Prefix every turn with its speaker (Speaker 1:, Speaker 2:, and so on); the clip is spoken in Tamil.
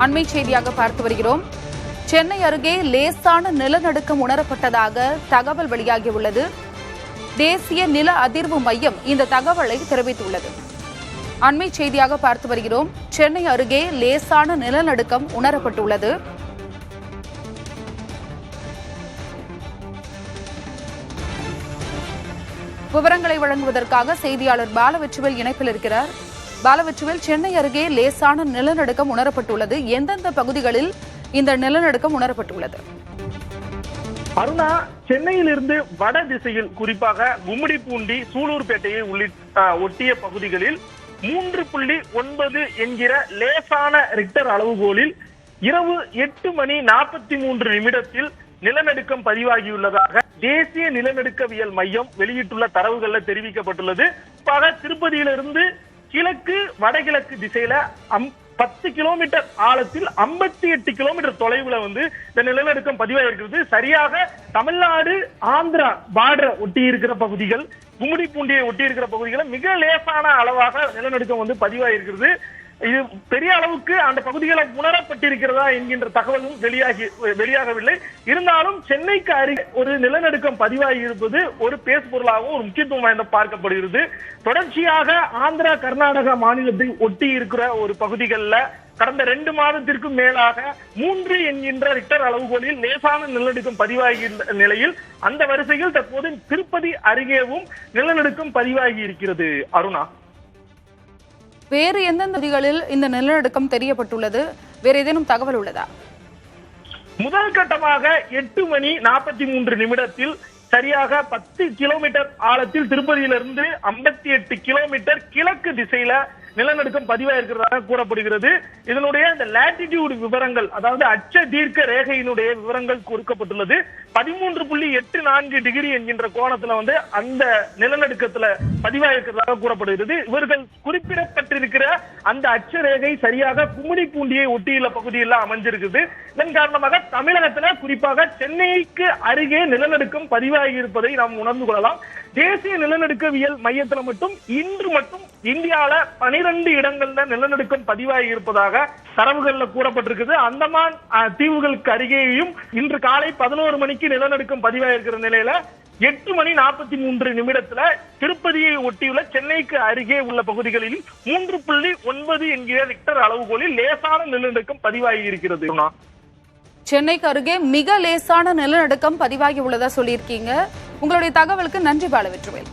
Speaker 1: அண்மை செய்தியாக பார்த்து வருகிறோம். சென்னை அருகே லேசான நிலநடுக்கம் உணரப்பட்டதாக தகவல் வெளியாகியுள்ளது. தேசிய நில அதிர்வு மையம் இந்த தகவலை தெரிவித்துள்ளது. அண்மை செய்தியாக பார்த்து வருகிறோம். சென்னை அருகே லேசான நிலநடுக்கம் உணரப்பட்டுள்ளது. விவரங்களை வழங்குவதற்காக செய்தியாளர் பாலவெச்சுவேல் இணைப்பில் இருக்கிறார். பாலவெச்சுவேல், சென்னை அருகே லேசான நிலநடுக்கம் உணரப்பட்டுள்ளது. எந்தெந்த பகுதிகளில் இந்த நிலநடுக்கம் உணரப்பட்டுள்ளது?
Speaker 2: அருணா, சென்னையிலிருந்து வட திசையில் குறிப்பாக கும்மிடிப்பூண்டி, சூலூர்பேட்டையை ஒட்டிய பகுதிகளில் 3.9 என்கிற லேசான ரிக்டர் அளவுகோலில் இரவு 8:43 நிலநடுக்கம் பதிவாகியுள்ளதாக தேசிய நிலநடுக்கவியல் மையம் வெளியிட்டுள்ள தரவுகளில் தெரிவிக்கப்பட்டுள்ளது. திருப்பதியிலிருந்து கிழக்கு வடகிழக்கு திசையில 10 கிலோமீட்டர் ஆழத்தில் 58 கிலோமீட்டர் தொலைவுல இந்த நிலநடுக்கம் பதிவாயிருக்கிறது. சரியாக தமிழ்நாடு ஆந்திரா பார்டர் ஒட்டி இருக்கிற பகுதிகள், கும்மிடிப்பூண்டியை ஒட்டி இருக்கிற பகுதிகளை மிக லேசான அளவாக நிலநடுக்கம் பதிவாயிருக்கிறது. இது பெரிய அளவுக்கு அந்த பகுதிகளை உணரப்பட்டிருக்கிறதா என்கின்ற தகவலும் வெளியாகவில்லை. இருந்தாலும் சென்னைக்கு அருகே ஒரு நிலநடுக்கம் பதிவாகி இருப்பது ஒரு பேசுபொருளாகவும் ஒரு முக்கியத்துவம் வாய்ந்த பார்க்கப்படுகிறது. தொடர்ச்சியாக ஆந்திரா கர்நாடகா மாநிலத்தை ஒட்டி இருக்கிற ஒரு பகுதிகளில் கடந்த 2 மாதத்திற்கும் மேலாக 3 என்கின்ற ரிக்டர் அளவுகோலில் லேசான நிலநடுக்கம் பதிவாகி நிலையில் அந்த வரிசையில் தற்போது திருப்பதி அருகேவும் நிலநடுக்கம் பதிவாகி இருக்கிறது. அருணா,
Speaker 1: வேறு எந்தெந்த பகுதிகளில் இந்த நிலநடுக்கம் தெரியப்பட்டுள்ளது? வேறு ஏதேனும் தகவல் உள்ளதா?
Speaker 2: முதல் கட்டமாக 8:43 சரியாக 10 கிலோமீட்டர் ஆழத்தில் திருப்பதியிலிருந்து 58 கிலோமீட்டர் கிழக்கு திசையில நிலநடுக்கம் பதிவாயிருக்கிறதாக கூறப்படுகிறது. இதனுடைய இந்த லேட்டிடியூட் விவரங்கள், அதாவது அச்ச தீர்க்க ரேகையினுடைய விவரங்கள் கொடுக்கப்பட்டுள்ளது. 13.84 டிகிரி என்கின்ற கோணத்துல அந்த நிலநடுக்கத்துல பதிவாயிருக்கிறதாக கூறப்படுகிறது. இவர்கள் குறிப்பிடப்பட்டிருக்கிற அந்த அச்ச ரேகை சரியாக கும்மிடிப்பூண்டியை ஒட்டியுள்ள பகுதியில் அமைஞ்சிருக்குது. இதன் காரணமாக தமிழகத்துல குறிப்பாக சென்னைக்கு அருகே நிலநடுக்கம் பதிவாகி இருப்பதை நாம் உணர்ந்து கொள்ளலாம். தேசிய நிலநடுக்கவியல் மையத்துல மட்டும் இன்று மட்டும் இந்தியாவில 12 இடங்கள்ல நிலநடுக்கம் பதிவாகி இருப்பதாக தரவுகள்ல கூறப்பட்டிருக்குது. அந்தமான் தீவுகளுக்கு அருகேயும் இன்று காலை 11 மணிக்கு நிலநடுக்கம் பதிவாயிருக்கிற நிலையில 8:43 திருப்பதியை ஒட்டியுள்ள சென்னைக்கு அருகே உள்ள பகுதிகளில் 3.9 என்கிற ரிக்டர் அளவுகோலில் லேசான நிலநடுக்கம் பதிவாகி இருக்கிறது.
Speaker 1: சென்னைக்கு அருகே மிக லேசான நிலநடுக்கம் பதிவாகி உள்ளதா சொல்லியிருக்கீங்க. உங்களுடைய தகவலுக்கு நன்றி பாலவெச்சுவேல்.